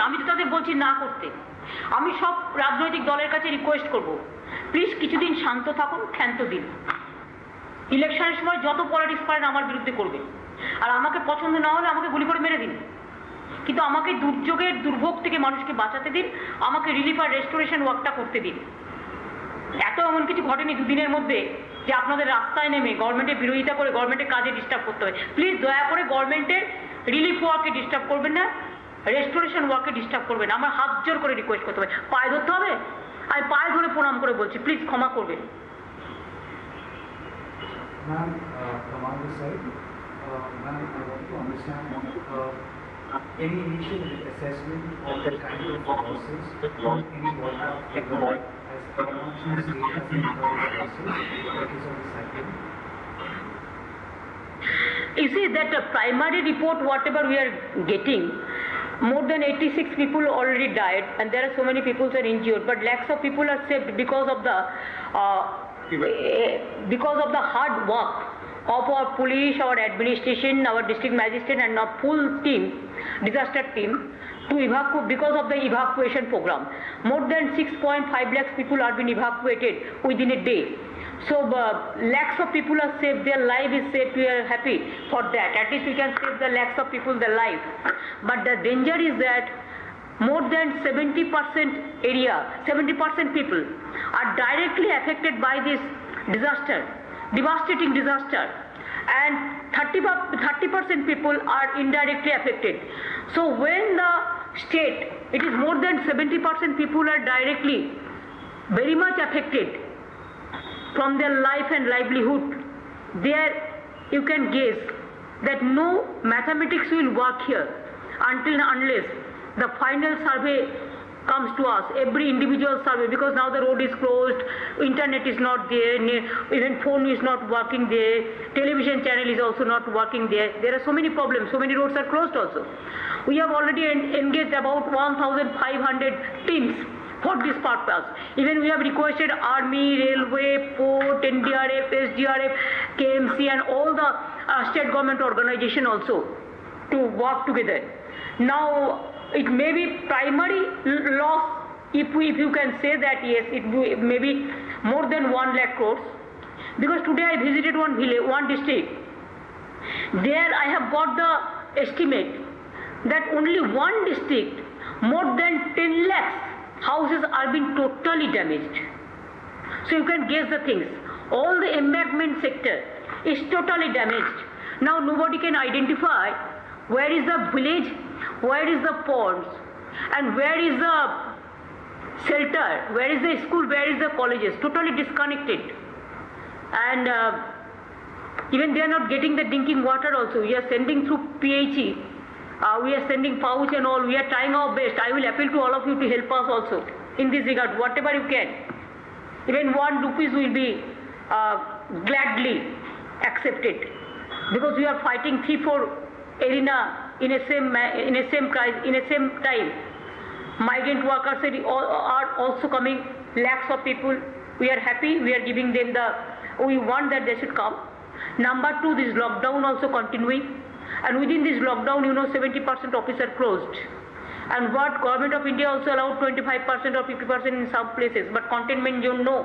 আমি তো তাদের বলছি না করতে। আমি সব রাজনৈতিক দলের কাছে রিকোয়েস্ট করব, প্লিজ কিছুদিন শান্ত থাকুন, ক্ষান্ত দিন। ইলেকশনের সময় যত পলিটিক্স পারেন আমার বিরুদ্ধে করবেন, আর আমাকে পছন্দ না হলে আমাকে গুলি করে মেরে দিন, কিন্তু আমাকে দুর্যোগের দুর্ভোগ থেকে মানুষকে বাঁচাতে দিন, আমাকে রিলিফ আর রেস্টোরেশন ওয়ার্কটা করতে দিন। এত এমন কিছু ঘটেনি দুদিনের মধ্যে যে আপনাদের রাস্তায় নেমে গভর্নমেন্টের বিরোধিতা করে গভর্নমেন্টের কাজে ডিস্টার্ব করতে হয়। প্লিজ দয়া করে গভর্নমেন্টের রিলিফ ওয়ার্কে ডিস্টার্ব করবেন না, রেস্টোরেশন ওয়ার্কে ডিস্টার্ব করবেন। আমার হাত জোর করে রিকোয়েস্ট করতে হবে, পায়ে ধরতে হবে, আমি পায়ে ধরে প্রণাম করে বলছি, প্লিজ ক্ষমা করবেন। Ma'am, from our side, ma'am, I want to understand any initial assessment of the kind of losses from any water figure as Arunachal state has incurred losses because of the cyclone. You see that primary report, whatever we are getting, more than 86 people already died, and there are so many people who are injured, but lakhs of people are saved because of the hard work of our police, our administration, our district magistrate, and our full team, disaster team, to evacuate because of the evacuation program. More than 6.5 lakhs people are being evacuated within a day. So lakhs of people are saved, their life is saved. We are happy for that. At least we can save the lakhs of people their life. But the danger is that more than 70% area, 70% people are directly affected by this disaster, devastating disaster, and 30% people are indirectly affected. So when the state, it is more than 70% people are directly very much affected from their life and livelihood, there you can guess that no mathematics will work here until and unless the final survey comes to us, every individual survey, because now the road is closed, internet is not there, even phone is not working there, television channel is also not working there. There are so many problems, so many roads are closed also. We have already engaged about 1,500 teams for this purpose. Even we have requested Army, Railway, Port, NDRF, SDRF, KMC, and all the state government organization also to work together. Now it may be primary loss, if you can say that, yes, it may be more than 1 lakh crores, because today I visited one village, one district. There I have got the estimate that only one district, more than 10 lakhs houses are being totally damaged. So you can guess the things. All the embankment sector is totally damaged. Now nobody can identify where is the village, where is the ponds, and where is the shelter, where is the school, where is the colleges, totally disconnected. And even they are not getting the drinking water also. We are sending through PHE, we are sending pouch and all. We are trying our best. I will appeal to all of you to help us also in this regard, whatever you can. Even 1 rupees will be gladly accepted, because we are fighting 3-4 arena in a same time. Migrant workers are also coming, lakhs of people. We are happy, we are giving them we want that they should come. Number 2, this lockdown also continuing, and within this lockdown, 70% offices are closed. And what government of India also allowed 25% or 50% in some places, but containment zone no.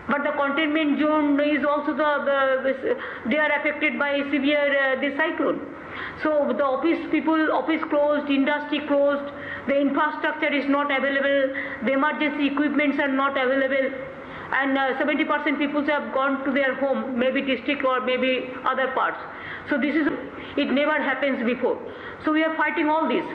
But the containment zone is also they are affected by severe this cyclone. So the office closed, industry closed, the infrastructure is not available, the emergency equipments are not available, and 70% people have gone to their home, maybe district or maybe other parts. So it never happens before. So we are fighting all this.